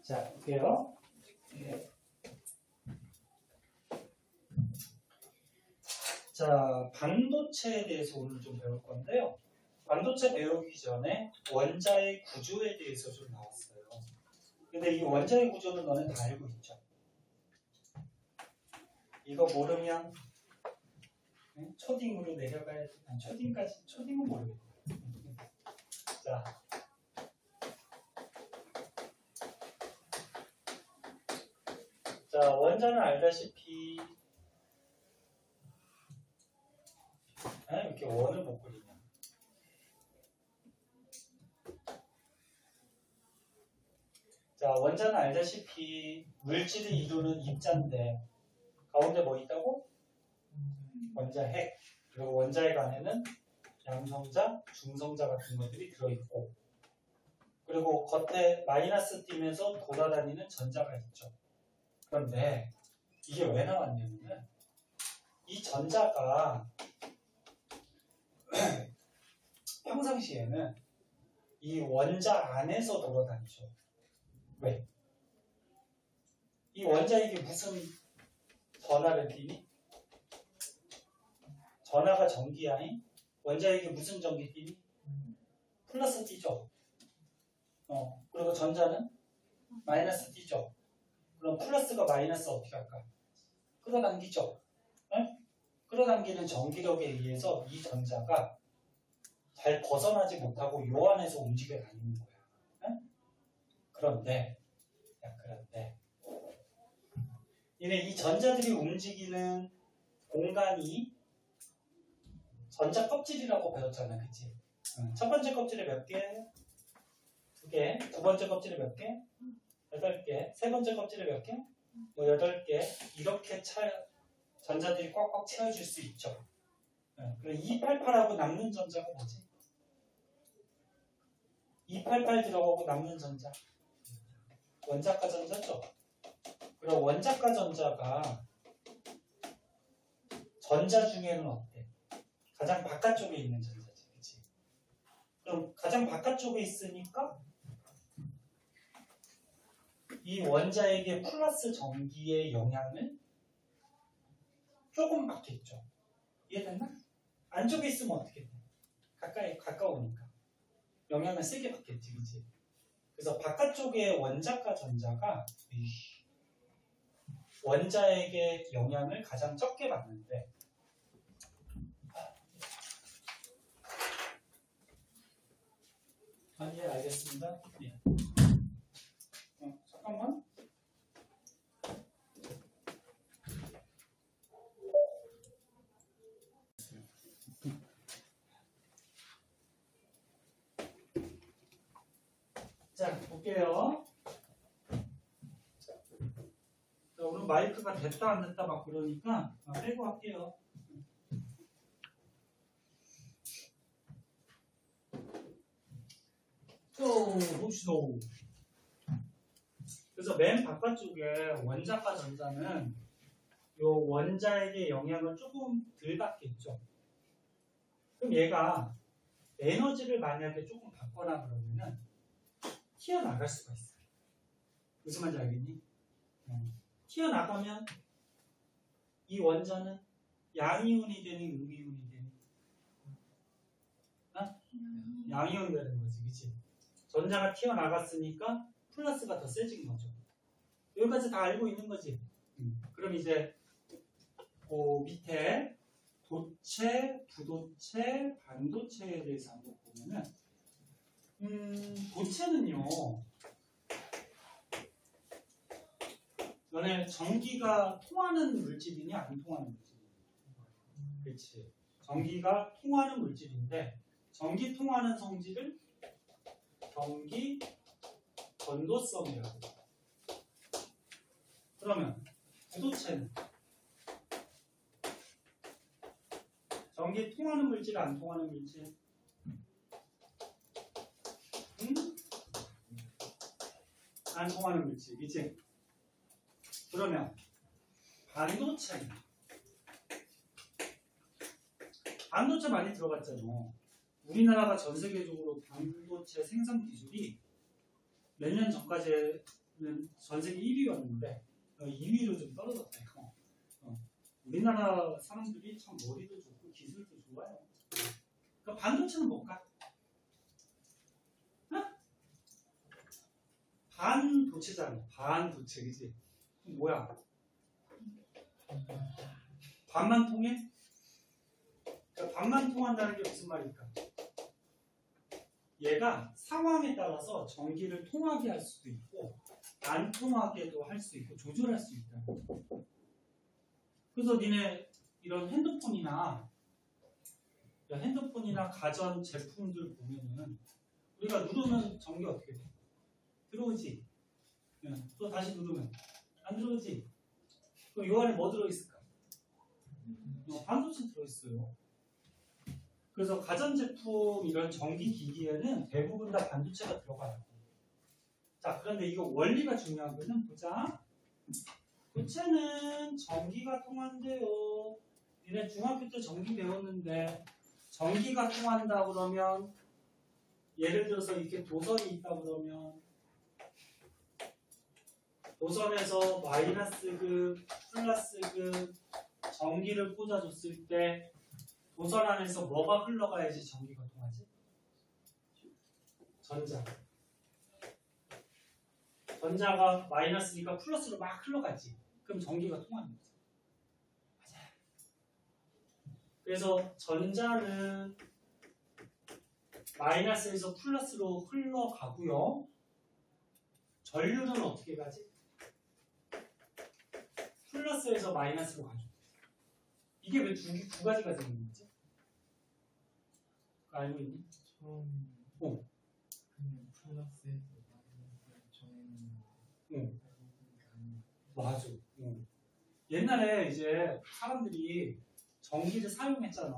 자, 볼게요. 자, 반도체에 대해서 오늘 좀 배울 건데요. 반도체 배우기 전에 원자의 구조에 대해서 좀 나왔어요. 근데 이 원자의 구조는 너네 다 알고 있죠? 이거 모르면 초딩으로 내려가야 돼. 아니, 초딩은 모르겠네. 자, 원자는 알다시피 왜 이렇게 원을 못 그리냐? 자, 원자는 알다시피 물질을 이루는 입자인데 가운데 뭐 있다고? 원자핵. 그리고 원자핵 안에는 양성자, 중성자 같은 것들이 들어있고, 그리고 겉에 마이너스 띄면서 돌아다니는 전자가 있죠. 그런데 이게 왜 나왔냐면 이 전자가 평상시에는 이 원자 안에서 돌아다니죠. 왜? 이 원자에게 무슨 전하를 띄니? 전하가 전기야. 원자에게 무슨 전기 띄니? 플러스 띄죠. 그리고 전자는 마이너스 띄죠. 그럼 플러스가 마이너스 어떻게 할까? 끌어당기죠. 네? 끌어당기는 전기력에 의해서 이 전자가 잘 벗어나지 못하고 요 안에서 움직여 다니는 거야. 네? 그런데 이 전자들이 움직이는 공간이 전자 껍질이라고 배웠잖아, 그치? 첫 번째 껍질에 몇 개? 2개. 두 번째 껍질에 몇 개? 8개. 세 번째 껍질에 몇 개? 8개. 이렇게 전자들이 꽉꽉 채워질 수 있죠. 그럼 288하고 남는 전자가 뭐지? 288 들어가고 남는 전자. 원자가 전자죠. 그럼 원자가 전자가 전자 중에는 어때? 가장 바깥쪽에 있는 전자지, 그치? 그럼 가장 바깥쪽에 있으니까 이 원자에게 플러스 전기의 영향을 조금 받겠죠. 이해됐나? 안쪽에 있으면 어떻게 돼? 가까우니까 영향을 세게 받겠지, 그치? 그래서 바깥쪽에 원자가 전자가 원자에게 영향을 가장 적게 받는데, 예, 알겠습니다. 예. 잠깐만. 자, 볼게요. 자, 오늘 마이크가 됐다 안 됐다 막 그러니까 빼고 할게요. 봅시다. 그래서 맨 바깥쪽에 원자과 전자는 요 원자에게 영향을 조금 덜 받겠죠. 그럼 얘가 에너지를 만약에 조금 받거나 그러면은 튀어나갈 수가 있어요. 무슨 말인지 알겠니? 튀어나가면 이 원자는 양이온이 되니 음이온이 되니? 양이온 되는 거지, 그치? 전자가 튀어나갔으니까 플러스가 더 세진 거죠. 여기까지 다 알고 있는 거지. 그럼 이제 그 밑에 도체, 부도체, 반도체에 대해서 한번 보면은 도체는요, 너네 전기가 통하는 물질이냐 안 통하는 물질이냐? 그렇지. 전기가 통하는 물질인데 전기 통하는 성질을 전기 전도성이라고. 그러면 부도체는 전기 통하는 물질, 안 통하는 물질? 안 통하는 물질, 그치? 그러면 반도체는? 반도체 많이 들어봤잖아. 우리나라가 전 세계적으로 반도체 생산 기술이 몇 년 전까지는 전 세계 1위였는데 2위로 좀 떨어졌다 이거. 우리나라 사람들이 참 머리도 좋고 기술도 좋아요. 그러니까 반도체는 뭘까? 반도체잖아. 반도체, 그지? 뭐야? 반만 통해? 그러니까 반만 통한다는 게 무슨 말일까? 얘가 상황에 따라서 전기를 통하게 할 수도 있고 안 통하게도 할 수 있고 조절할 수 있다. 그래서 니네 이런 핸드폰이나 가전 제품들 보면은 우리가 누르면 전기 어떻게 돼? 들어오지? 또 다시 누르면 안 들어오지? 그럼 이 안에 뭐 들어있을까? 반도체 들어있어요. 그래서 가전제품 이런 전기기기에는 대부분 다 반도체가 들어가요. 자, 그런데 이거 원리가 중요한 거는 보자. 도체는 전기가 통한대요. 얘네 중학교 때 전기 배웠는데 전기가 통한다 그러면 예를 들어서 이렇게 도선이 있다 그러면 도선에서 마이너스극, 플러스극 전기를 꽂아줬을 때 도선 안에서 뭐가 흘러가야지 전기가 통하지? 전자가 마이너스니까 플러스로 막 흘러가지. 그럼 전기가 통하는 거죠. 맞아요. 그래서 전자는 마이너스에서 플러스로 흘러가고요. 전류는 어떻게 가지? 플러스에서 마이너스로 가죠. 이게 왜 두 가지가 생긴 거지? 알고 있니? 플러스에서 마이너스 맞아. 옛날에 이제 사람들이 전기를 사용했잖아.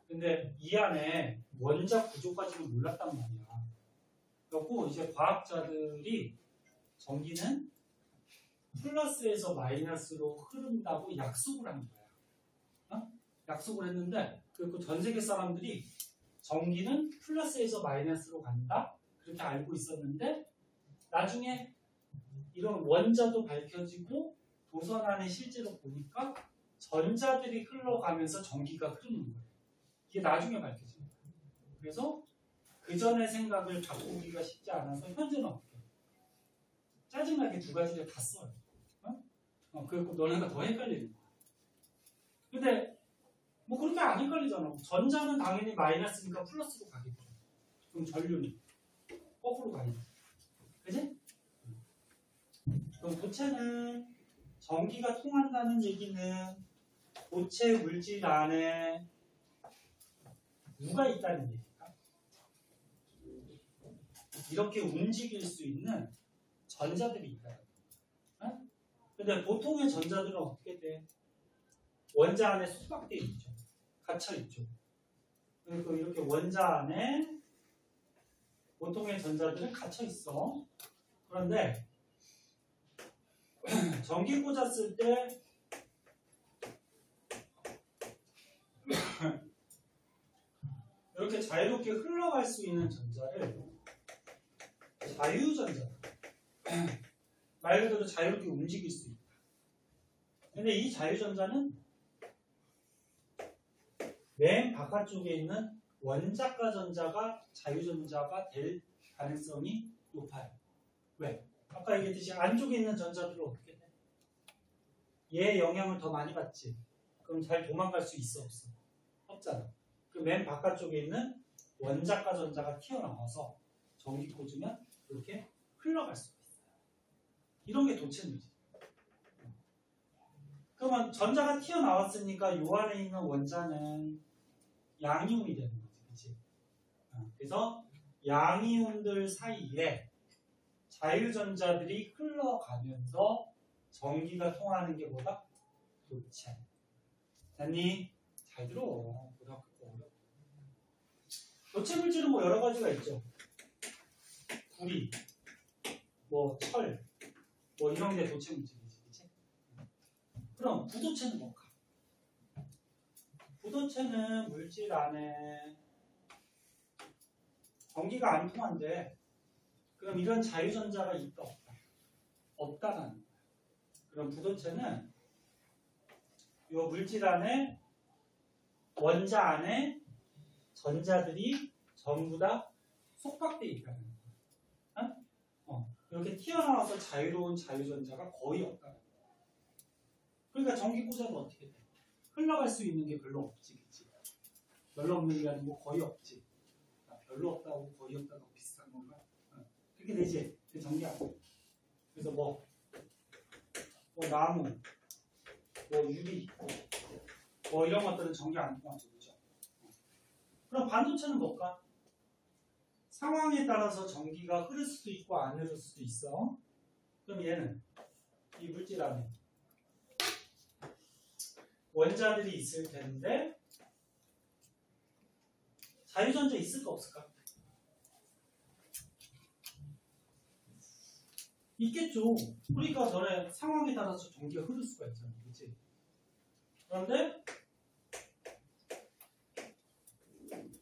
근데 이 안에 원자 구조까지는 몰랐단 말이야. 그리고 이제 과학자들이 전기는 플러스에서 마이너스로 흐른다고 약속을 한 거야. 약속을 했는데 그 전 세계 사람들이 전기는 플러스에서 마이너스로 간다 그렇게 알고 있었는데 나중에 이런 원자도 밝혀지고 도선 안에 실제로 보니까 전자들이 흘러가면서 전기가 흐르는 거예요. 이게 나중에 밝혀집니다. 그래서 그 전의 생각을 바꾸기가 쉽지 않아서 현재는 어떻게 짜증나게 두 가지를 다 써요. 그리고 너네가 더 헷갈리는 거야. 근데 뭐 그렇게 안 헷갈리잖아. 전자는 당연히 마이너스니까 플러스로 가겠죠. 그럼 전류는 거꾸로 가겠죠. 그지? 그럼 도체는 전기가 통한다는 얘기는 도체 물질 안에 누가 있다는 얘기일까? 이렇게 움직일 수 있는 전자들이 있다. 근데 보통의 전자들은 어떻게 돼? 원자 안에 소박되어 있죠. 갇혀 있죠. 그리고 이렇게 원자 안에 보통의 전자들은 갇혀 있어. 그런데 전기 꽂았을 때 이렇게 자유롭게 흘러갈 수 있는 전자를 자유전자, 말 그대로 자유롭게 움직일 수 있다. 근데 이 자유전자는 맨 바깥쪽에 있는 원자가 전자가 자유전자가 될 가능성이 높아요. 왜? 아까 얘기했듯이 안쪽에 있는 전자들은 어떻게 돼? 얘 영향을 더 많이 받지. 그럼 잘 도망갈 수 있어 없어? 없잖아. 그 맨 바깥쪽에 있는 원자가 전자가 튀어나와서 전기 꽂으면 이렇게 흘러갈 수가 있어요. 이런 게 도체입니다. 그러면 전자가 튀어나왔으니까 요 안에 있는 원자는 양이온이 되는 거지. 그치? 그래서 양이온들 사이에 자유전자들이 흘러가면서 전기가 통하는 게 뭐다? 도체. 됐니? 잘 들어. 고등학교 때 어려워. 도체 물질은 뭐 여러 가지가 있죠. 구리, 뭐 철, 뭐 이런 게 도체 물질이지. 그치? 그럼 부도체는 뭘까? 부도체는 물질 안에 전기가 안 통한데 그럼 이런 자유전자가 있다 없다? 없다라는 거예요. 그럼 부도체는 이 물질 안에 원자 안에 전자들이 전부 다 속박되어 있다는 거예요. 이렇게 튀어나와서 자유로운 자유전자가 거의 없다는 거예요. 그러니까 전기 꽂아도 어떻게 돼? 흘러갈 수 있는 게 별로 없지, 그치? 별로 없는 게 아니고 거의 없지. 별로 없다고 거의 없다고 비슷한 건가? 그렇게 되지. 그 전기 안 돼. 그래서 뭐 나무, 뭐 유리, 뭐 이런 것들은 전기 안 통하죠, 그죠? 그럼 반도체는 뭘까? 상황에 따라서 전기가 흐를 수도 있고 안 흐를 수도 있어. 그럼 얘는 이 물질 안에 원자들이 있을 텐데 자유전자 있을까 없을까? 있겠죠. 그러니까 전에 상황에 따라서 전기가 흐를 수가 있잖아, 그렇지? 그런데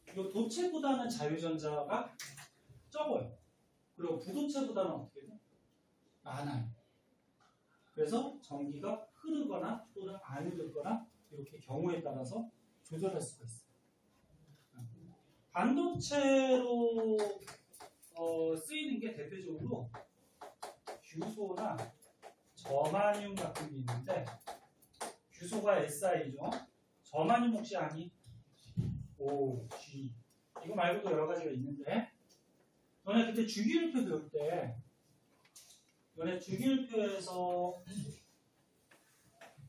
이 도체보다는 자유전자가 적어요. 그리고 부도체보다는 어떻게 돼? 많아요. 그래서 전기가 흐르거나 또는 안 흐르거나 이렇게 경우에 따라서 조절할 수가 있어요. 반도체로 쓰이는 게 대표적으로 규소나 저마늄 같은 게 있는데, 규소가 Si죠. 저마늄 혹시 아니? O, G. 이거 말고도 여러 가지가 있는데, 너네 그때 주기율표 배울 때, 너네 주기율표에서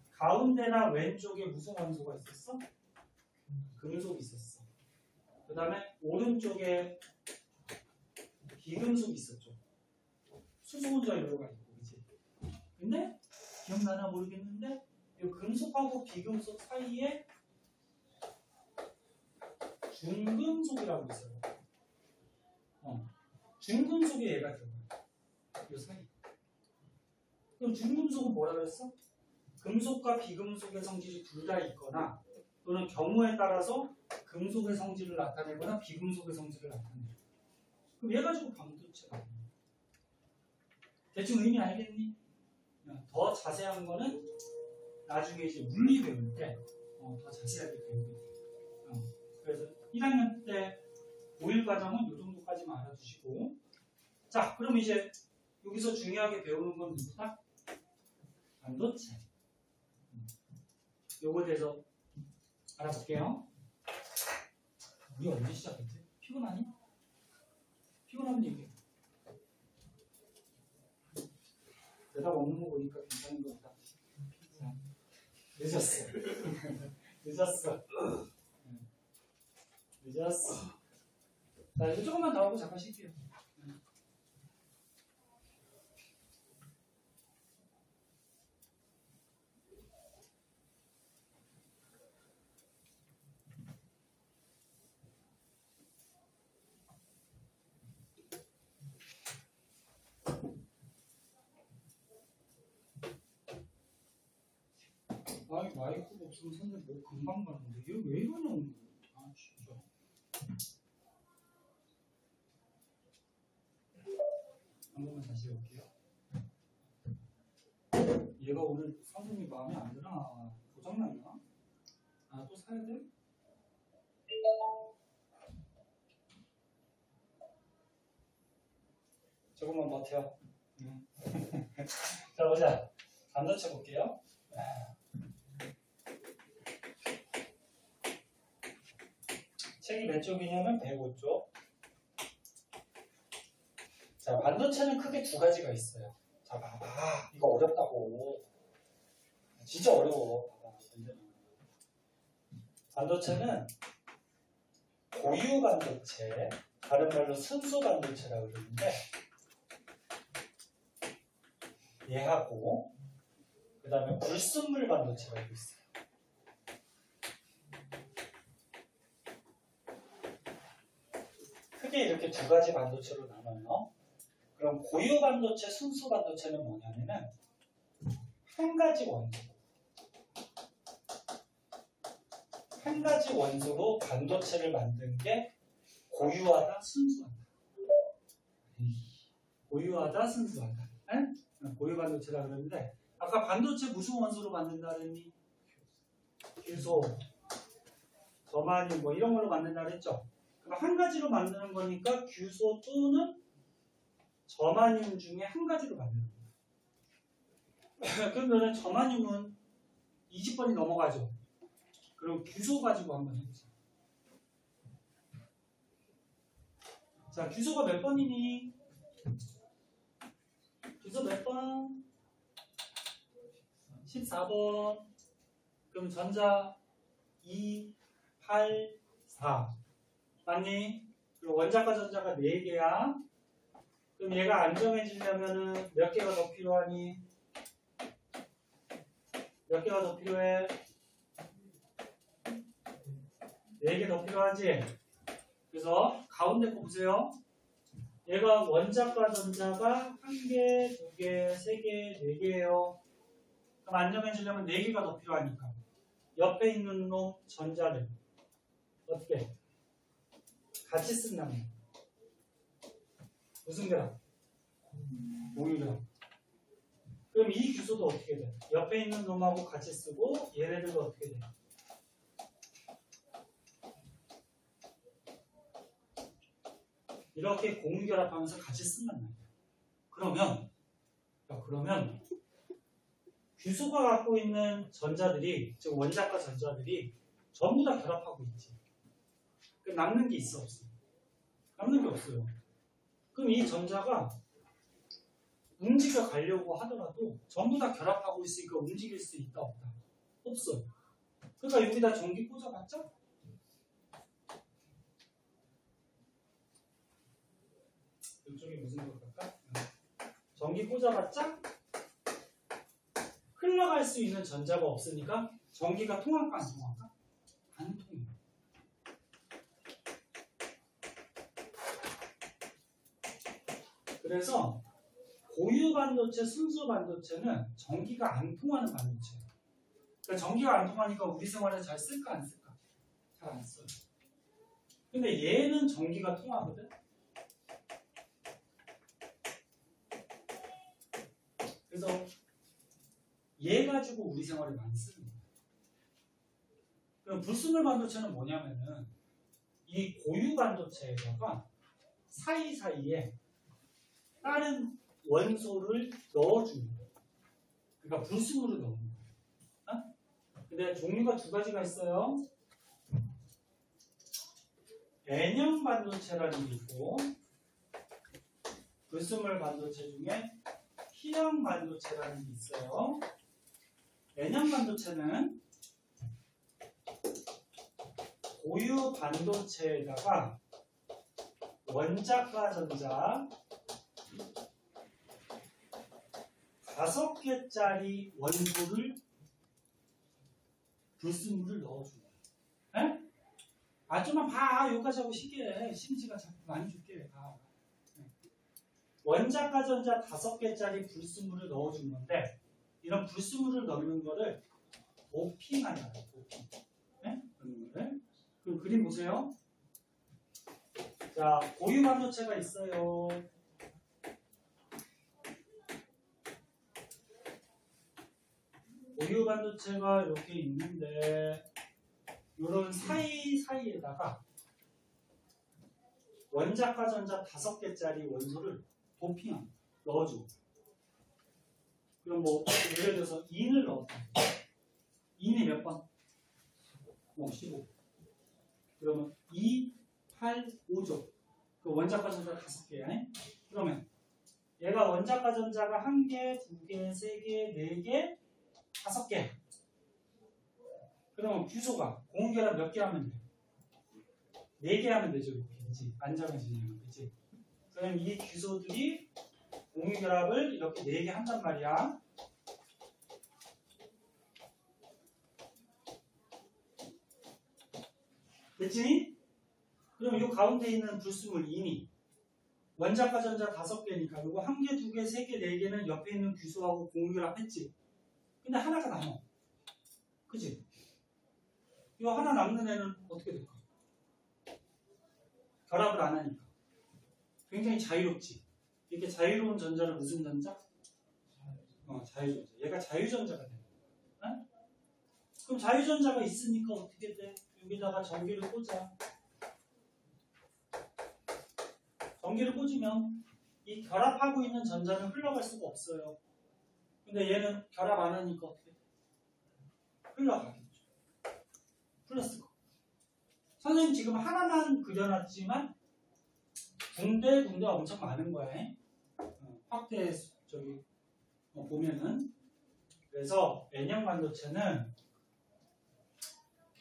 가운데나 왼쪽에 무슨 원소가 있었어? 금속이 있었어. 그 다음에 오른쪽에 비금속이 있었죠. 수소혼자 일로가 있고, 그치? 근데 기억나나 모르겠는데 이 금속하고 비금속 사이에 중금속이라고 있어요. 중금속에 얘가 들어가요. 이 사이. 그럼 중금속은 뭐라 그랬어? 금속과 비금속의 성질이 둘 다 있거나 또는 경우에 따라서 금속의 성질을 나타내거나 비금속의 성질을 나타내요. 그럼 얘 가지고 반도체가 대충 의미 알겠니? 더 자세한 거는 나중에 이제 물리 배울 때 더 자세하게 배우게 돼요. 그래서 1학년 때 5일 과정은 이 정도까지만 알아주시고, 자, 그럼 이제 여기서 중요하게 배우는 건 누구다? 반도체. 요거에 대해서 알아볼게요. 우리 언제 시작했지? 피곤하니? 피곤하면 얘기해. 대답 없는 거 보니까 괜찮은 것 같다. 자, 늦었어. 늦었어. 늦었어. 자, 이거 조금만 더 하고 잠깐 쉴게요. 아이, 마이크가 없으면 선생님 뭐 금방 가는데 얘 왜 이러냐고. 아 진짜. 한 번만 다시 해볼게요. 얘가 오늘 선생님 마음에 안 드나? 고장났나? 아, 또 사야 돼? 조금만 버텨. 자, 보자. 반도체 볼게요. 책이 몇 쪽이냐면 105쪽. 자, 반도체는 크게 두 가지가 있어요. 자, 봐봐. 이거 어렵다고. 진짜 어려워. 봐봐. 반도체는 고유 반도체, 다른 말로 순수 반도체라고 그러는데, 얘하고 그 다음에 불순물 반도체라고 있어요. 크게 이렇게 두 가지 반도체로 나눠요. 그럼 고유 반도체, 순수 반도체는 뭐냐면은 한 가지 원소로 반도체를 만든 게 고유하다, 순수하다. 고유하다, 순수하다. 고유 반도체라 그러는데 아까 반도체 무슨 원소로 만든다 그랬니? 규소, 저마늄 뭐 이런 걸로 만든다 그랬죠? 그럼 한 가지로 만드는 거니까 규소 또는 저마늄 중에 한 가지로 만드는 거예요. 그러면 저마늄은 20번이 넘어가죠. 그럼 규소 가지고 한번 해보세요. 자, 규소가 몇 번이니? 규소 몇 번? 14번. 그럼 전자 2, 8, 4. 맞니? 그리고 원자과 전자가 4개야. 그럼 얘가 안정해지려면은 몇 개가 더 필요하니? 몇 개가 더 필요해? 4개 더 필요하지? 그래서 가운데 거 보세요. 얘가 원자과 전자가 1개, 2개, 3개, 4개예요. 그럼 안정해지려면 4개가 더 필요하니까 옆에 있는 놈 전자를 어떻게 같이 쓴다면 무슨 결합? 공유결합. 그럼 이 규소도 어떻게 돼? 옆에 있는 놈하고 같이 쓰고 얘네들도 어떻게 돼? 이렇게 공유결합하면서 같이 쓴단 말이야. 그러면 규소가 갖고 있는 전자들이, 즉 원자과 전자들이 전부 다 결합하고 있지. 남는 게 있어 없어? 남는 게 없어요. 그럼 이 전자가 움직여 가려고 하더라도 전부 다 결합하고 있으니까 움직일 수 있다 없다? 없어. 그러니까 여기다 전기 꽂아봤자 이쪽에 무슨 걸 할까? 전기 꽂아봤자 흘러갈 수 있는 전자가 없으니까 전기가 통할까 안 통할까? 안 통해. 그래서 고유 반도체, 순수 반도체는 전기가 안 통하는 반도체예요. 그러니까 전기가 안 통하니까 우리 생활에 잘 쓸까 안 쓸까? 잘 안 써요. 근데 얘는 전기가 통하거든. 그래서 얘 가지고 우리 생활에 많이 쓰는 거예요. 그럼 불순물 반도체는 뭐냐면은 이 고유 반도체에다가 사이사이에 다른 원소를 넣어주는 거예요. 그러니까 불순물을 넣는 거예요. 근데 종류가 두 가지가 있어요. N형 반도체라는 게 있고 불순물 반도체 중에 P형 반도체라는 게 있어요. N형 반도체는 고유 반도체에다가 원자과 전자 5개짜리 원소를 불순물을 넣어줘요. 에? 아, 좀만 봐. 여기까지 하고 쉽게 심지가 자꾸 많이 줄게. 봐. 원자과 전자 5개짜리 불순물을 넣어준 건데 이런 불순물을 넣는 거를 도핑한다. 도핑. 네? 넣는 거를. 그럼 그림 보세요. 자, 고유 반도체가 있어요. 고유 반도체가 이렇게 있는데 이런 사이사이에다가 원자과 전자 5개짜리 원소를 도핑 넣어주고 그럼 뭐 예를 들어서 인을 넣었다. 인이 몇 번? 뭐 15. 그러면 2, 8, 5죠. 그 원자과 전자 5개야. 그러면 얘가 원자과 전자가 1개, 2개, 3개, 4개, 5개. 그러면 규소가 공유결합 몇 개 하면 돼? 4개 하면 되죠. 그치? 안정해지냐면. 그치? 그럼 이 규소들이 공유결합을 이렇게 4개 한단 말이야. 됐지? 그럼 이 가운데 있는 불순물 인이 원자과 전자 5개니까 이거 1개, 2개, 3개, 4개는 옆에 있는 규소하고 공유결합 했지? 근데 하나가 남아. 그치? 이 하나 남는 애는 어떻게 될까? 결합을 안 하니까. 굉장히 자유롭지? 이렇게 자유로운 전자를 무슨 전자? 자유전자. 얘가 자유전자가 돼. 어? 그럼 자유전자가 있으니까 어떻게 돼? 여기다가 전기를 꽂아. 전기를 꽂으면 이 결합하고 있는 전자는 흘러갈 수가 없어요. 근데 얘는 결합 안 하니까 어떻게 돼? 흘러가겠죠. 플러스가. 선생님 지금 하나만 그려놨지만 군데 엄청 많은 거야. 확대 저기 보면은. 그래서 N형 반도체는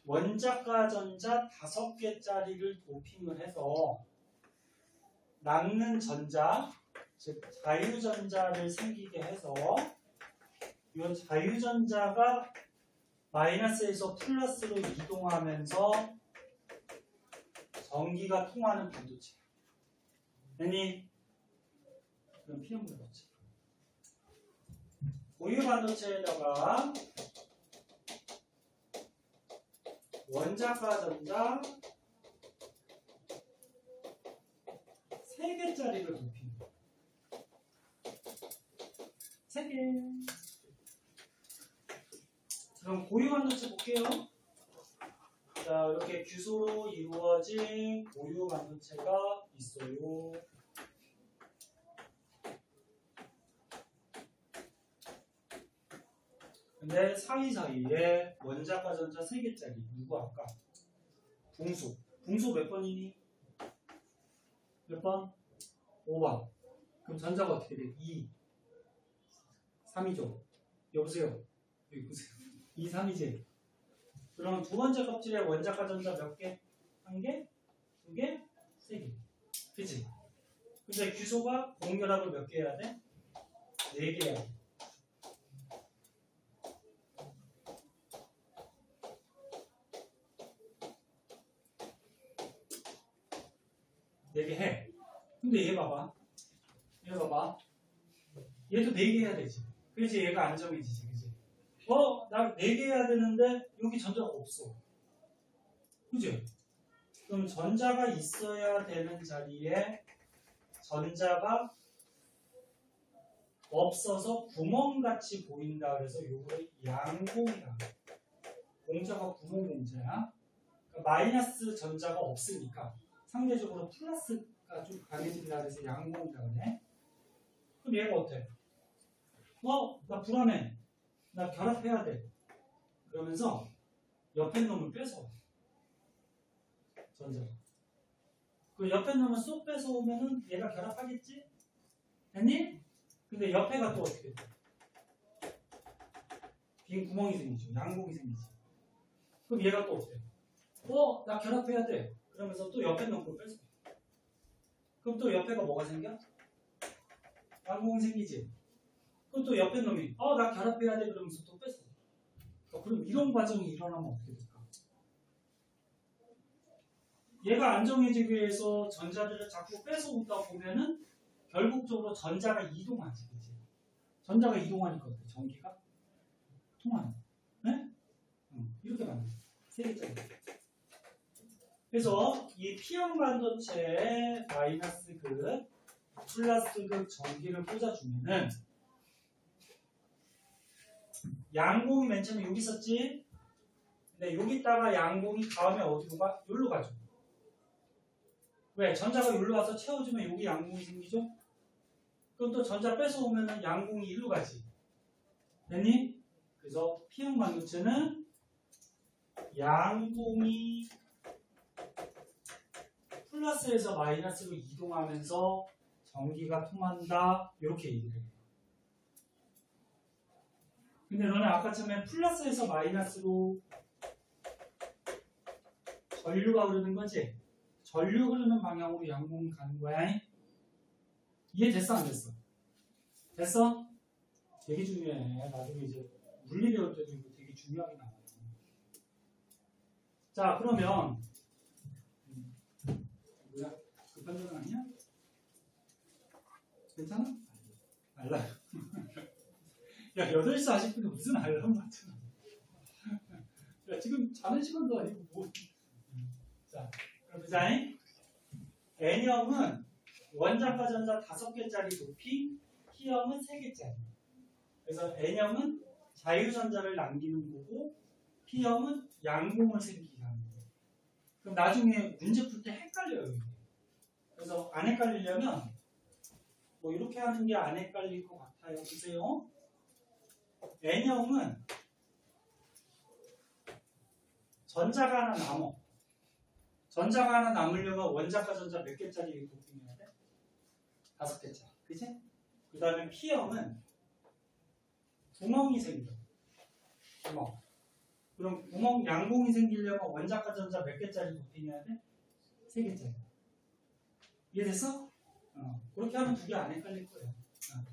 원자과 전자 5개짜리를 도핑을 해서 남는 전자, 즉 자유전자를 생기게 해서 이 자유전자가 마이너스에서 플러스로 이동하면서 전기가 통하는 반도체. 아니, 그럼 P형 반도체. 고유 반도체에다가 원자과 전자 3개짜리를 도핑. 3개. 그럼 고유 반도체 볼게요. 자, 이렇게 규소로 이루어진 고유 반도체가 있어요. 근데 사이사이에 원자과 전자 3개짜리. 누구 아까? 붕소. 붕소 몇 번이니? 몇 번? 5번. 그럼 전자가 어떻게 돼? 2. 3이죠. 여보세요? 여기 보세요. 2, 3이지. 그럼 두 번째 껍질에 원자과 전자 몇 개? 1개? 2개? 3개. 그치? 근데 규소가 공결합을 몇 개 해야 돼? 4개 해야 돼. 네개 해. 근데 얘 봐봐. 얘도 4개 해야 되지. 그렇지? 얘가 안 정해지지. 그치? 나 4개 해야 되는데 여기 전자가 없어. 그치? 그럼 전자가 있어야 되는 자리에 전자가 없어서 구멍같이 보인다. 그래서 요거를 양공이라. 공자가 구멍 공자야. 그러니까 마이너스 전자가 없으니까 상대적으로 플러스가 좀 강해진다. 그래서 양공이라고 해. 그럼 얘가 어때? 나 불안해. 나 결합해야 돼. 그러면서 옆에 놈을 뺏어. 전자가. 그 옆에 놈을 쏙 뺏어오면은 얘가 결합하겠지? 됐니? 근데 옆에가 또 어떻게 돼? 빈 구멍이 생기죠. 양공이 생기지. 그럼 얘가 또 어때? 나 결합해야 돼. 그러면서 또 옆에 놈을 뺏어. 그럼 또 옆에가 뭐가 생겨? 양공이 생기지. 그럼 또 옆에 놈이 나 결합해야 돼. 그러면서 또 뺏어. 그럼 이런 과정이 일어나면 어떻게 될까? 얘가 안정해지기 위해서 전자들을 자꾸 뺏어오다 보면은 결국적으로 전자가 이동하지. 그치? 전자가 이동하니까 어때? 전기가 통하는. 네? 이렇게 만들어. 3개짜리. 그래서 이 P형 반도체에 마이너스 극, 플러스 극 전기를 꽂아주면은 양공이 맨 처음에 여기 있었지? 근데 여기다가 양공이 다음에 어디로 가? 여기로 가죠. 왜? 전자가 여기로 와서 채워주면 여기 양공이 생기죠? 그럼 또 전자 뺏어오면 양공이 일로 가지. 됐니? 그래서 P형 반도체는 양공이 플러스에서 마이너스로 이동하면서 전기가 통한다. 이렇게 얘기를 해요. 근데 너네 아까 처음에 플러스에서 마이너스로 전류가 흐르는 거지? 전류 흐르는 방향으로 양공이 가는 거야. 이해됐어? 안 됐어? 됐어? 되게 중요해. 나중에 이제 물리 배울 때도 이거 되게 중요하게 나와요. 자, 그러면 뭐야? 급한 전화 아니야? 괜찮아? 알람. 야, 8시 40분에 무슨 알람 맞잖아. 야, 지금 자는 시간도 아니고 뭐. 자, 그럼 보자잉. N형은 원자과 전자 5개짜리 도핑, P형은 3개짜리. 그래서 N형은 자유전자를 남기는 거고 P형은 양공을 생기게 하는 거예요. 그럼 나중에 문제 풀 때 헷갈려요. 이게. 그래서 안 헷갈리려면 뭐 이렇게 하는 게 안 헷갈릴 것 같아요. 보세요. N형은 전자가 하나 남어. 전자가 하나 남으려면 원자과 전자 몇 개짜리 곱해야 돼? 5개짜리. 그치? 그 다음에 P형은 구멍이 생겨. 구멍. 그럼 구멍 양공이 생기려면 원자과 전자 몇 개짜리 곱해야 돼? 3개짜리. 이해됐어? 그렇게 하면 두 개 안 헷갈릴 거예요.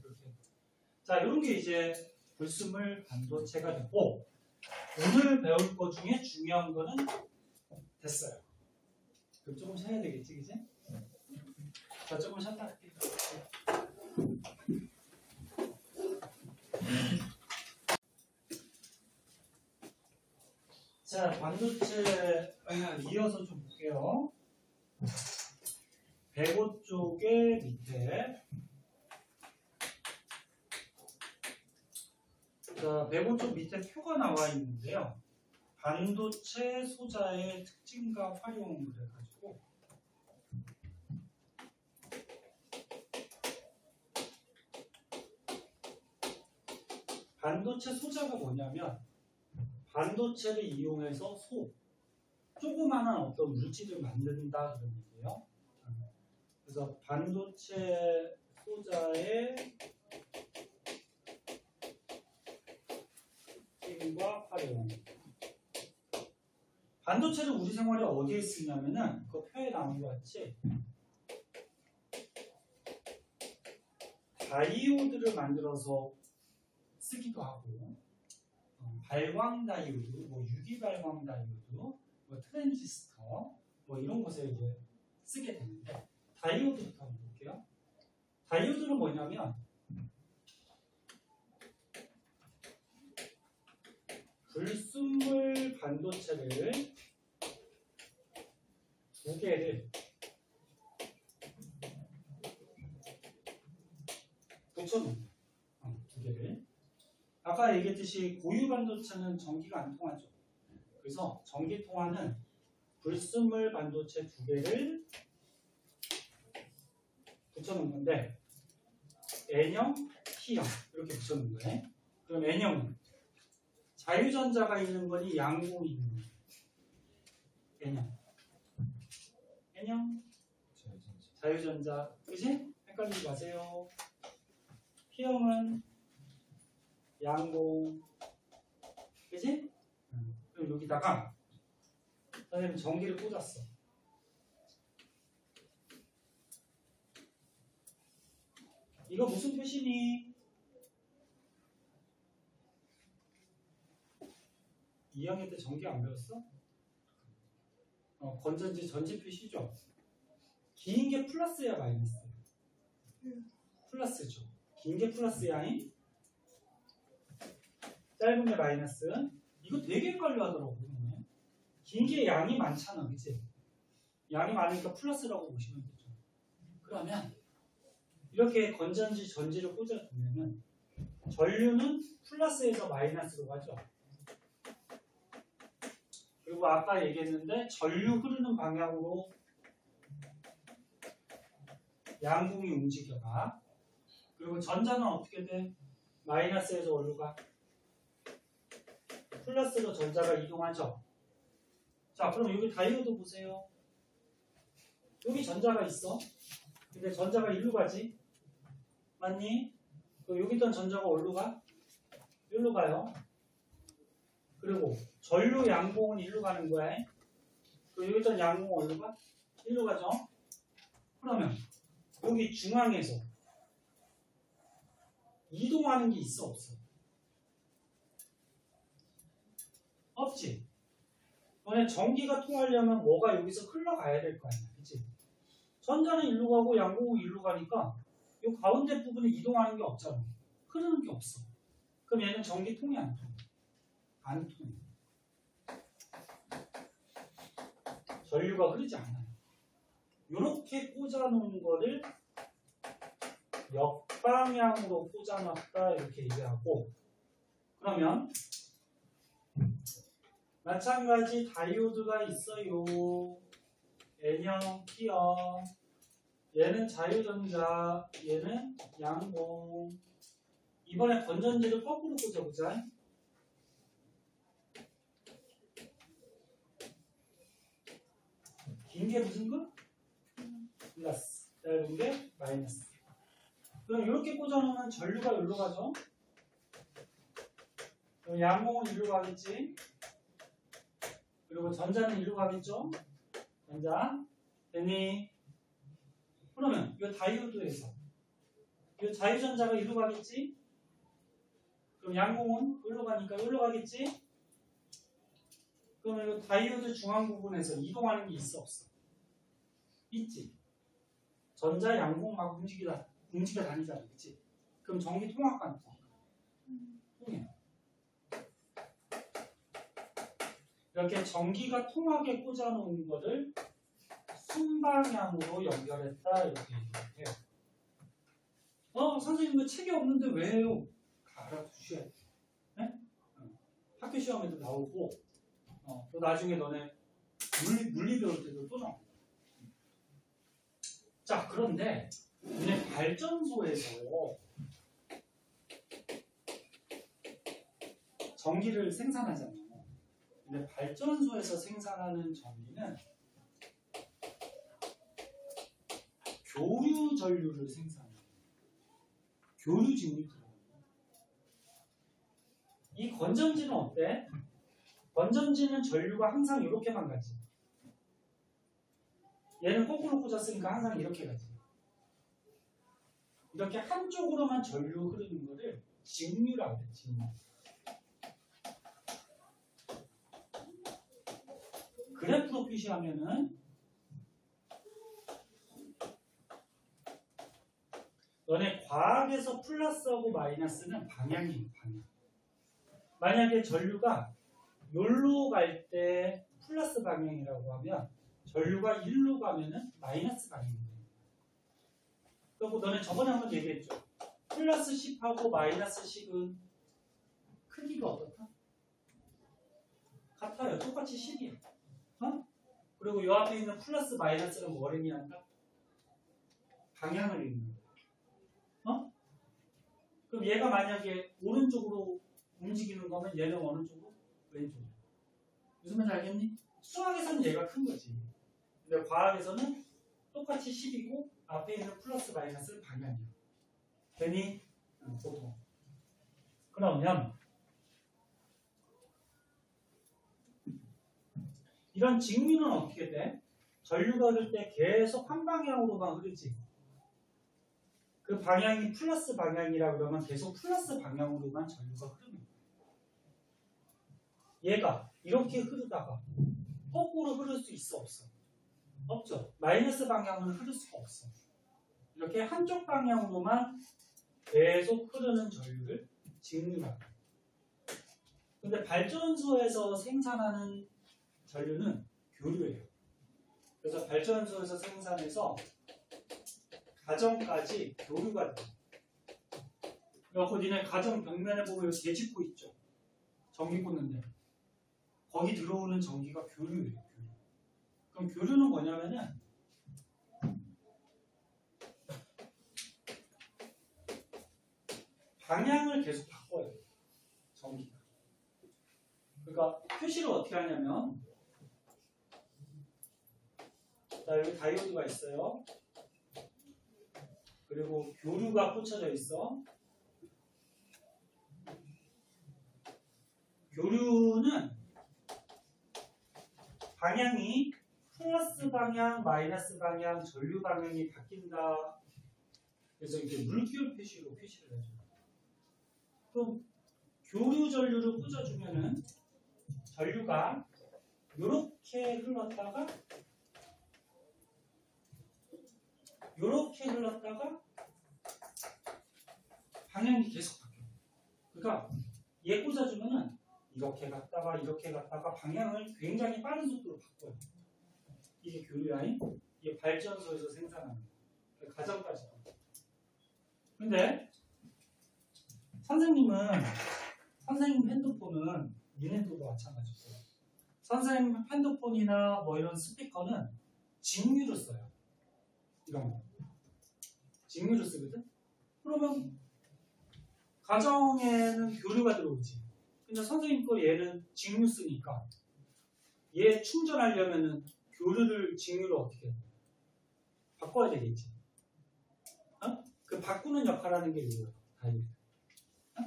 그렇게. 자, 이런 게 이제 불순물 반도체가 되고, 오늘 배울 것 중에 중요한 거는 됐어요. 그럼 조금 쉬어야 되겠지, 그치? 자, 조금 쉬었다 할게요. 자, 반도체 이어서 좀 볼게요. 배고 쪽의 밑에. 자, 배고 쪽 밑에 표가 나와 있는데요. 반도체 소자의 특징과 활용을 해가지고 반도체 소자가 뭐냐면 반도체를 이용해서 조그마한 어떤 물질을 만든다 그런 얘기예요. 그래서 반도체 소자의 특징과 활용. 반도체를 우리 생활에 어디에 쓰냐면은 그 표에 나온 것 같이 다이오드를 만들어서 쓰기도 하고 발광 다이오드, 뭐 유기 발광 다이오드, 뭐 트랜지스터 뭐 이런 곳에 이제 쓰게 되는데 다이오드부터 한번 볼게요. 다이오드는 뭐냐면 불순물 반도체를 두 개를 붙여놓는 두 개를. 아까 얘기했듯이 고유 반도체는 전기가 안 통하죠. 그래서 전기 통하는 불순물 반도체 두 개를 붙여놓은 건데 N형, P형 이렇게 붙여놓은 거예요. 그럼 N형은 자유전자가 있는 거니 양공이 있는 거니? N형. N형? 자유전자. 그치? 헷갈리지 마세요. P형은 양공. 그치? 그럼 여기다가 선생님 전기를 꽂았어. 이거 무슨 표시니? 2학년 때 전기 안 배웠어? 건전지 전지 표시죠? 긴 게 플러스야 마이너스야? 플러스죠. 긴 게 플러스야 아니? 짧은 게 마이너스. 이거 되게 헷갈려 하더라고. 긴 게 양이 많잖아. 그치? 양이 많으니까 플러스라고 보시면 되죠. 그러면 이렇게 건전지 전지를 꽂아두면은 전류는 플러스에서 마이너스로 가죠. 그리고 아까 얘기했는데 전류 흐르는 방향으로 양공이 움직여가. 그리고 전자는 어떻게 돼? 마이너스에서 어디로 가? 플러스로 전자가 이동하죠. 자, 그럼 여기 다이오드 보세요. 여기 전자가 있어. 근데 전자가 일로 가지. 맞니? 그럼 여기 있던 전자가 어디로 가? 일로 가요. 그리고 전류 양공은 일로 가는 거야. 그리고 여기 있던 양공은 어디로 가? 일로 가죠. 그러면 여기 중앙에서 이동하는 게 있어 없어? 없지. 만약 전기가 통하려면 뭐가 여기서 흘러가야 될 거 아니야. 그치? 전자는 일로 가고 양공은 일로 가니까 이 가운데 부분에 이동하는 게 없잖아. 흐르는 게 없어. 그럼 얘는 전기 통이 안 통해. 안 통해. 전류가 흐르지 않아요. 이렇게 꽂아놓은 거를 역대 역방향으로 꽂아놨다 이렇게 얘기하고 그러면 마찬가지 다이오드가 있어요. N형, P형 얘는 자유전자, 얘는 양봉. 이번에 건전지를 거꾸로 꽂아보자. 긴 게 무슨 거? 플러스. 짧은 게 마이너스. 그럼 이렇게 꽂아놓으면 전류가 여기로 가죠? 그럼 양봉은 이리로 가겠지? 그리고 전자는 이리로 가겠죠? 전자. 됐니? 그러면 이 다이오드에서 이 자유전자가 이리로 가겠지? 그럼 양봉은 여기로 가니까 여기로 가겠지? 그러면 이 다이오드 중앙 부분에서 이동하는 게 있어 없어? 있지. 전자 양봉 막 움직여 다니잖아, 그치? 그럼 전기 통합관 통해. 이렇게 전기가 통하게 꽂아놓은 거를 순방향으로 연결했다 이렇게 얘기해요. 선생님 그 책이 없는데 왜 해요? 알아두셔야 돼. 네? 학교 시험에도 나오고 또 나중에 너네 물리 배울 때도 또 나옵니다. 자, 그런데 너네 발전소에서 전기를 생산하잖아요. 근데 발전소에서 생산하는 전기는 교류 전류를 생산해요. 교류진이 들어가요. 이 건전지는 어때? 건전지는 전류가 항상 이렇게만 가지. 얘는 거꾸로 꽂았으니까 항상 이렇게 가지. 이렇게 한쪽으로만 전류 흐르는 거를 직류라고 해. 직류. 그래프로 표시하면은 너네 과학에서 플러스하고 마이너스는 방향이에요. 방향. 만약에 전류가 요로 갈 때 플러스 방향이라고 하면 전류가 1로 가면은 마이너스 방향입니다. 그리고 너네 저번에 한번 얘기했죠. 플러스 10하고 마이너스 10은 크기가 어떻다? 같아요. 똑같이 10이야. 그리고 요 앞에 있는 플러스 마이너스는 뭐를 의미한다? 방향을 의미한다. 그럼 얘가 만약에 오른쪽으로 움직이는 거면 얘는 어느 쪽으로? 왼쪽으로. 무슨 말인지 알겠니? 수학에서는 얘가 큰 거지. 근데 과학에서는 똑같이 10이고 앞에 있는 플러스 마이너스는 방향이야. 괜히 보통. 그러면 이런 직류는 어떻게 돼? 전류가 흐를 때 계속 한 방향으로만 흐르지. 그 방향이 플러스 방향이라 그러면 계속 플러스 방향으로만 전류가 흐르는 거야. 얘가 이렇게 흐르다가 거꾸로 흐를 수 있어 없어? 없죠. 마이너스 방향으로 흐를 수가 없어. 이렇게 한쪽 방향으로만 계속 흐르는 전류를 직류라고 해요. 근데 발전소에서 생산하는 전류는 교류예요. 그래서 발전소에서 생산해서 가정까지 교류가 돼요. 그래서 니네 가정 벽면에 보면 여기 대직구 있죠. 전기 꽂는데 거기 들어오는 전기가 교류예요. 교류. 그럼 교류는 뭐냐면은 방향을 계속 바꿔요. 전기가. 그러니까 표시를 어떻게 하냐면 자, 여기 다이오드가 있어요. 그리고 교류가 꽂혀져 있어. 교류는 방향이 플러스 방향, 마이너스 방향, 전류 방향이 바뀐다. 그래서 이렇게 물결 표시로 표시를 해줘요. 그럼 교류 전류를 꽂아주면은 전류가 이렇게 흘렀다가 이렇게 흘렀다가 방향이 계속 바뀌어요. 그러니까 얘 꽂아주면은 이렇게 갔다가 이렇게 갔다가 방향을 굉장히 빠른 속도로 바꿔요. 이게 교류 라인, 이게 발전소에서 생산하는 거예요. 가정까지. 근데 선생님 핸드폰은 니네들도 마찬가지고 선생님 핸드폰이나 뭐 이런 스피커는 직류로 써요. 이런 거 직류로 쓰거든. 그러면 가정에는 교류가 들어오지. 근데 선생님 거 얘는 직류 쓰니까 얘 충전하려면은 교류를 직류로 어떻게 해? 바꿔야 되겠지. 어? 그 바꾸는 역할을 하는 게 이거야. 다이오드. 어?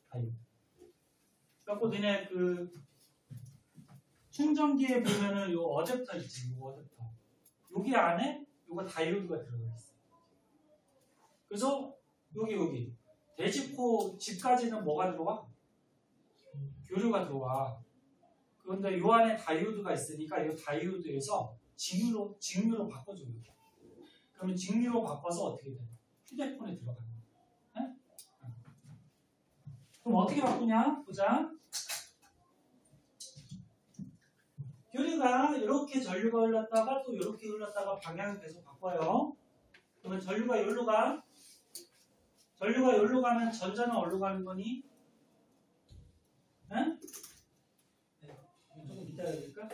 다이오드. 그래갖고 너네 그 충전기에 보면은 요 어댑터 있지. 요 어댑터. 여기 안에 요거 다이오드가 들어가 있어. 그래서 여기 대지코 집까지는 뭐가 들어와? 교류가 들어와. 그런데 요 안에 다이오드가 있으니까 이 다이오드에서 직류로 바꿔주는 거야. 그러면 직류로 바꿔서 어떻게 돼? 휴대폰에 들어가는 거야. 네? 그럼 어떻게 바꾸냐? 보자. 교류가 이렇게 전류가 흘렀다가 또 이렇게 흘렀다가 방향을 계속 바꿔요. 그러면 전류가 여기로 가. 전류가 여기로 가면 전자는 어디로 가는 거니? 응? 네, 조금 기다려야 될까?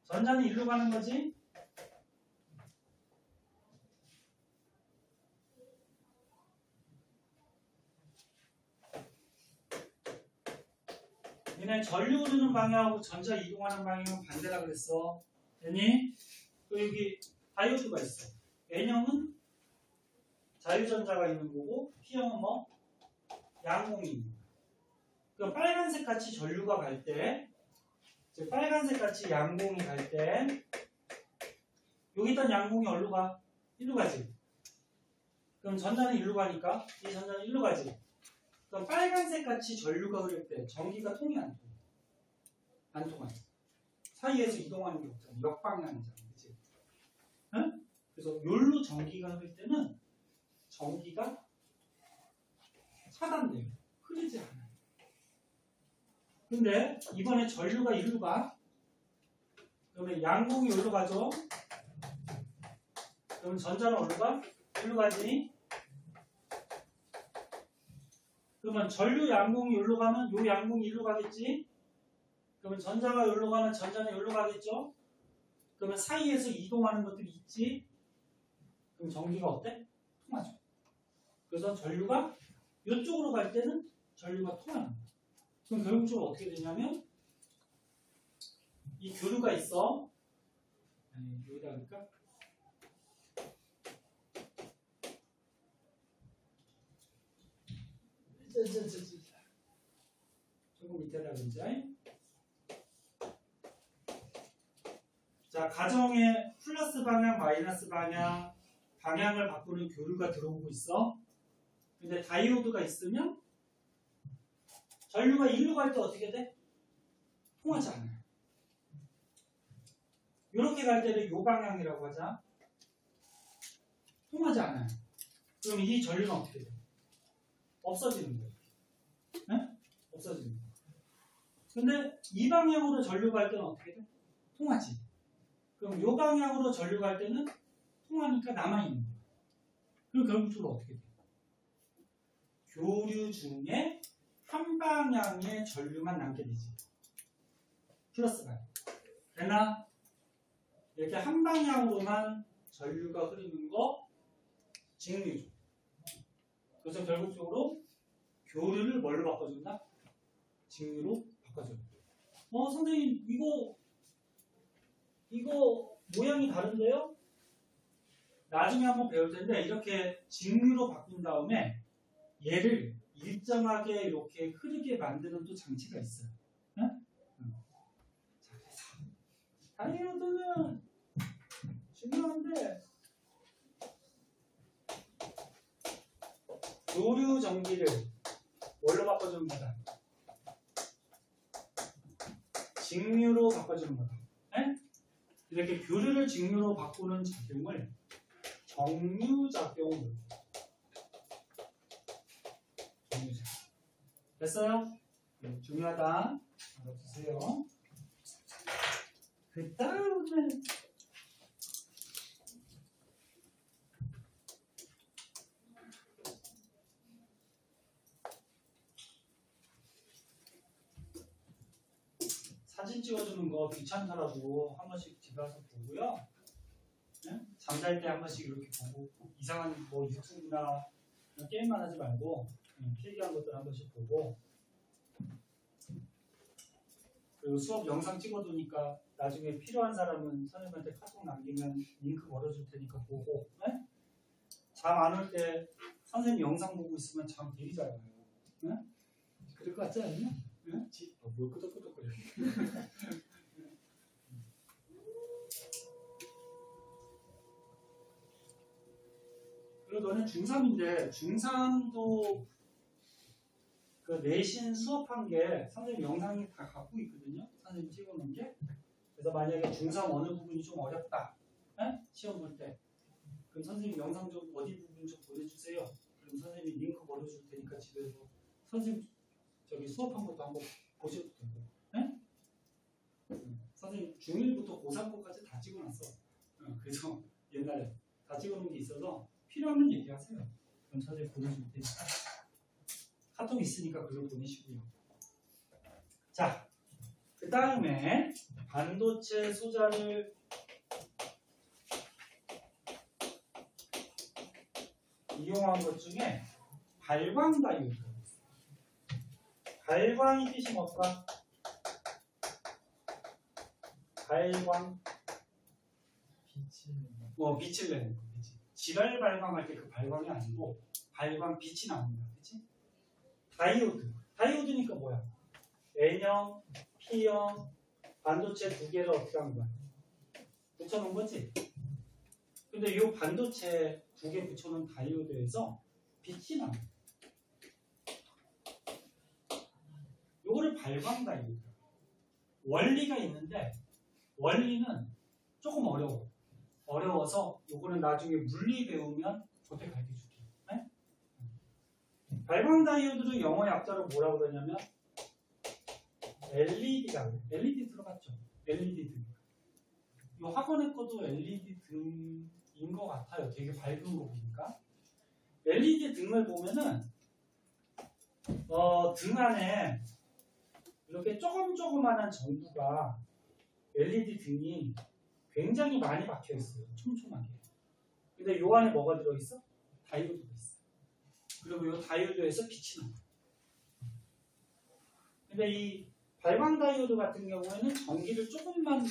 전자는 이리로 가는 거지? 얘네 전류 흐르는 방향하고 전자 이동하는 방향은 반대라 그랬어. 됐니? 또 여기 다이오드가 있어. N형은 자유전자가 있는 거고 P형은 뭐? 양공이 있는 거야. 그 빨간색 같이 전류가 갈 때, 빨간색 같이 양공이 갈 때, 여기 있던 양공이 어디로 가? 일로 가지. 그럼 전자는 일로 가니까 이 전자는 일로 가지. 그럼 빨간색 같이 전류가 흐를 때 전기가 통이 안 통해. 안 통하지. 사이에서 이동하는 게 없잖아. 역방향이잖아. 그치? 응? 그래서 여기로 전기가 흐를 때는 전기가 차단돼요. 흐르지 않아요. 근데 이번에 전류가 이리로 가. 그러면 양공이 여기로 가죠. 그러면 전자는 어디로 가? 여기로 가지. 그러면 전류 양공이 여기로 가면 요 양공이 이리로 가겠지. 그러면 전자가 여기로 가면 전자는 여기로 가겠죠. 그러면 사이에서 이동하는 것들이 있지. 그럼 전기가 어때? 통하죠. 그래서 전류가 이쪽으로 갈 때는 전류가 통하는 거야. 그럼 결국적으로 어떻게 되냐면 이 교류가 있어. 여기다 그럴까? 조금 이따가 그러자. 자, 가정에 플러스 방향, 마이너스 방향, 방향을 바꾸는 교류가 들어오고 있어. 근데 다이오드가 있으면 전류가 이리로 갈 때 어떻게 돼? 통하지 않아요. 이렇게 갈 때는 이 방향이라고 하자. 통하지 않아요. 그럼 이 전류는 어떻게 돼? 없어지는 거예요. 네? 없어지는 거예요. 근데 이 방향으로 전류가 갈 때는 어떻게 돼? 통하지. 그럼 이 방향으로 전류가 갈 때는 통하니까 남아있는 거예요. 그럼 결국적으로 어떻게 돼? 교류 중에 한 방향의 전류만 남게 되지. 플러스 방향. 되나? 이렇게 한 방향으로만 전류가 흐르는 거 직류죠. 그래서 결국적으로 교류를 뭘로 바꿔준다? 직류로 바꿔준다. 선생님 이거 모양이 다른데요? 나중에 한번 배울 텐데 이렇게 직류로 바꾼 다음에 얘를 일정하게 이렇게 흐르게 만드는 또 장치가 있어요. 응? 자, 그래서 다이오드는 중요한데 교류 전기를 뭘로 바꿔주는 거다? 직류로 바꿔주는 거다. 네? 이렇게 교류를 직류로 바꾸는 작용을 정류작용으로. 정류작용. 됐어요? 네, 중요하다. 알아두세요. 그 다음에 사진 찍어주는 거 귀찮더라도 한 번씩 집에 와서 보고요. 네? 잠잘 때 한 번씩 이렇게 보고 이상한 뭐 유튜브나 게임만 하지 말고 필기한 것들 한 번씩 보고 그리고 수업 영상 찍어두니까 나중에 필요한 사람은 선생님한테 카톡 남기면 링크 걸어줄 테니까 보고 네? 잠 안 올 때 선생님 영상 보고 있으면 잠 되게 잘 와요. 네? 그럴 것 같지 않냐? 네? 뭘 끄덕끄덕거려. 그리고 너는 중3인데 중3도 그 내신 수업한 게 선생님 영상이 다 갖고 있거든요. 선생님 찍어놓은 게. 그래서 만약에 중3 어느 부분이 좀 어렵다. 네? 시험 볼 때. 그럼 선생님 영상 좀 어디 부분 좀 보내주세요. 그럼 선생님이 링크 걸어줄 테니까 집에서 선생님 저기 수업한 것도 한번 보셔도 되고. 네? 선생님 중1부터 고3거까지 다 찍어놨어. 그래서 옛날에 다 찍어놓은 게 있어서 필요하면 얘기하세요. 그럼 선생님 보내줄 테니까. 카톡 있으니까 그걸 보내시고요. 자, 그 다음에 반도체 소자를 이용한 것 중에 발광 다이오드. 발광이 뜻이 뭘까? 발광. 빛을 내는 거. 그치? 지랄 발광할 때 그 발광이 아니고 발광 빛이 나옵니다. 그치? 다이오드. 다이오드니까 뭐야? N형, P형, 반도체 두 개를 어떻게 한 거야? 붙여놓은 거지? 근데 이 반도체 두 개 붙여놓은 다이오드에서 빛이 나. 요거를 발광 다이오드. 원리가 있는데 원리는 조금 어려워. 어려워서 요거는 나중에 물리 배우면 그때 가르쳐줄게. 네? 발광 다이오드를 영어 약자로 뭐라고 그러냐면 LED라고 해요. LED 들어봤죠? LED 등. 이 학원에 거도 LED 등인 것 같아요. 되게 밝은 거 보니까. LED 등을 보면은 등 안에 이렇게 조그만한 전구가 LED 등이 굉장히 많이 박혀 있어요. 촘촘하게. 근데 요 안에 뭐가 들어있어? 다이오드가 있어. 그리고 이 다이오드에서 빛이 나. 근데 이 발광 다이오드 같은 경우에는 전기를 조금만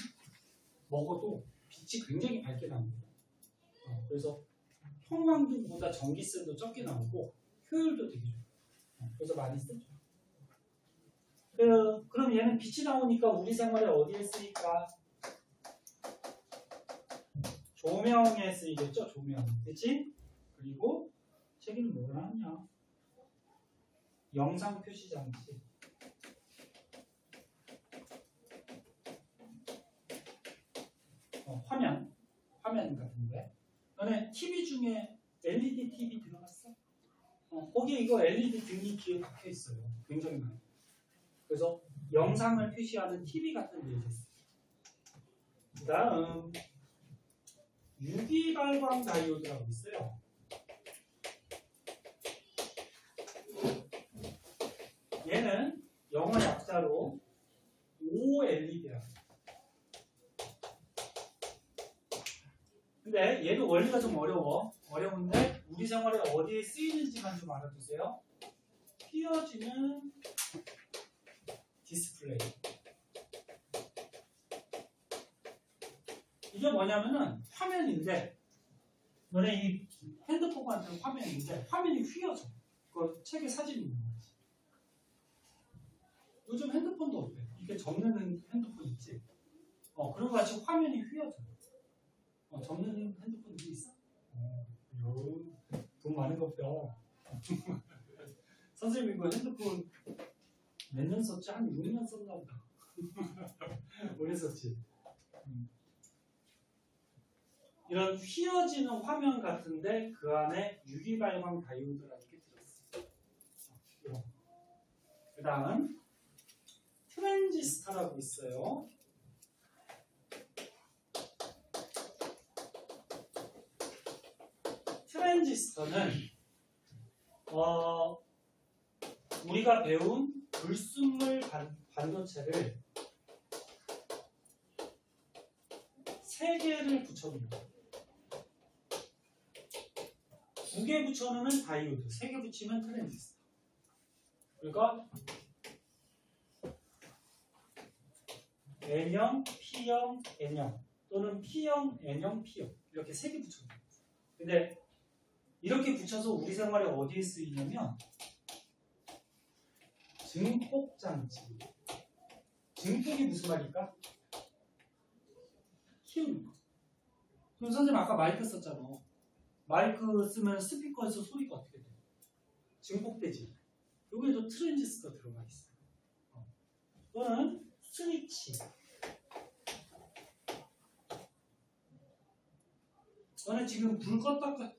먹어도 빛이 굉장히 밝게 나옵니다. 그래서 형광등보다 전기세도 적게 나오고 효율도 되게 좋아요. 그래서 많이 쓰죠. 그럼 얘는 빛이 나오니까 우리 생활에 어디에 쓰일까? 조명에 쓰이겠죠? 조명. 그치? 그리고 책에는 뭐가 나왔냐? 영상 표시 장치. 화면 같은데. 너네 TV 중에 LED TV 들어갔어? 거기에 이거 LED 등이 뒤에 박혀 있어요. 굉장히 많이. 그래서 영상을 표시하는 TV 같은 데 있었어요. 그 다음 유기발광 다이오드라고 있어요. 얘는 영어 약자로 OLED라고. 근데 얘도 원리가 좀 어려운데 우리 생활에 어디에 쓰이는지만 좀 알아두세요. 휘어지는 디스플레이. 이게 뭐냐면은 화면인데 너네 이 핸드폰 같은 화면인데 화면이 휘어져. 그 책에 사진이 있는 거지. 요즘 핸드폰도 어때? 이렇게 접는 핸드폰 있지? 그런 거 같이 화면이 휘어져. 접는 핸드폰도 있어? 돈 많은 거 없다. 선생님 이거 핸드폰 몇 년 썼지? 한 6년 썼나 보다. 오래 썼지. 이런 휘어지는 화면 같은데 그 안에 유기발광 다이오드라는 게 들어있어요. 그 다음 트랜지스터라고 있어요. 트랜지스터는 우리가 배운 불순물 반도체를 3개를 붙여놓는 거예요. 2개 붙여놓으면 다이오드, 3개 붙이면 트랜지스터. 그러니까 N형, P형, N형 또는 P형, N형, P형 이렇게 3개 붙여놓는 거예요. 근데 이렇게 붙여서 우리 생활에 어디에 쓰이냐면 증폭장치. 증폭이 무슨 말일까? 키우는 거. 그럼 선생님 아까 마이크 썼잖아. 마이크 쓰면 스피커에서 소리가 어떻게 돼? 증폭되지. 여기에도 트랜지스터 들어가 있어. 또는 스위치. 저는 지금 불 껐다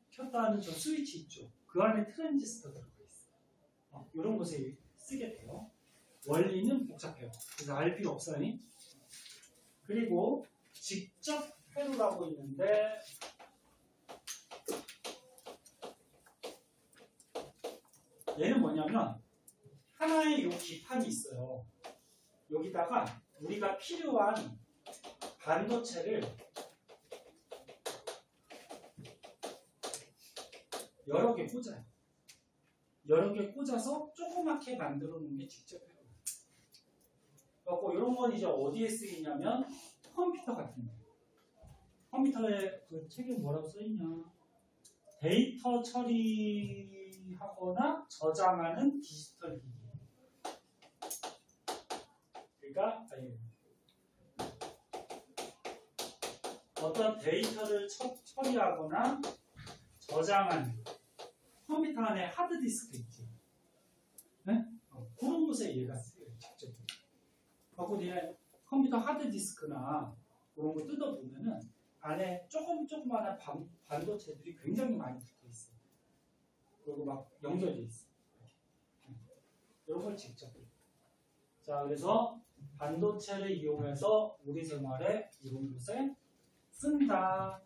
켰다 하는 저 스위치 있죠. 그 안에 트랜지스터 들어가 있어. 이런 곳에 쓰게 돼요. 원리는 복잡해요. 그래서 알 필요 없어요. 그리고 직접 회로라고 있는데 얘는 뭐냐면 하나의 요 기판이 있어요. 여기다가 우리가 필요한 반도체를 여러 개 꽂아요. 여러 개 꽂아서 조그맣게 만들어 놓은 게 직접 회로. 그래서 이런 건 이제 어디에 쓰이냐면 컴퓨터 같은 거. 컴퓨터에 그 책에 뭐라고 써있냐. 데이터 처리하거나 저장하는 디지털 기기. 그러니까 어떤 데이터를 처리하거나 저장하는 컴퓨터 안에 하드디스크 있지. 네? 그런 곳에 얘가 쓰여요. 직접. 하고 컴퓨터 하드디스크나 그런 거 뜯어보면은 안에 조그마한 반도체들이 굉장히 많이 붙어 있어요. 그리고 막 연결돼 있어요. 이런 걸 직접. 자, 그래서 반도체를 이용해서 우리 생활에 이런 곳에 쓴다.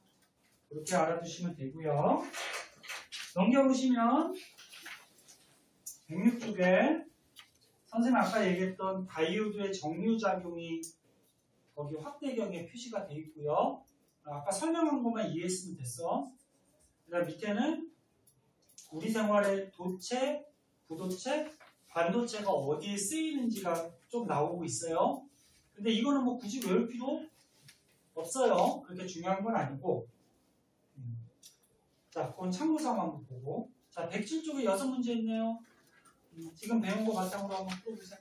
이렇게 알아두시면 되고요. 넘겨보시면 106쪽에 선생님 아까 얘기했던 다이오드의 정류작용이 거기 확대경에 표시가 되어 있고요. 아까 설명한 것만 이해했으면 됐어. 그 다음 밑에는 우리 생활의 도체, 부도체, 반도체가 어디에 쓰이는지가 좀 나오고 있어요. 근데 이거는 뭐 굳이 외울 필요 없어요. 그렇게 중요한 건 아니고. 자, 그건 참고사항 한번 보고. 자, 107쪽에 6문제 있네요. 지금 배운 거 바탕으로 한번 풀어보세요.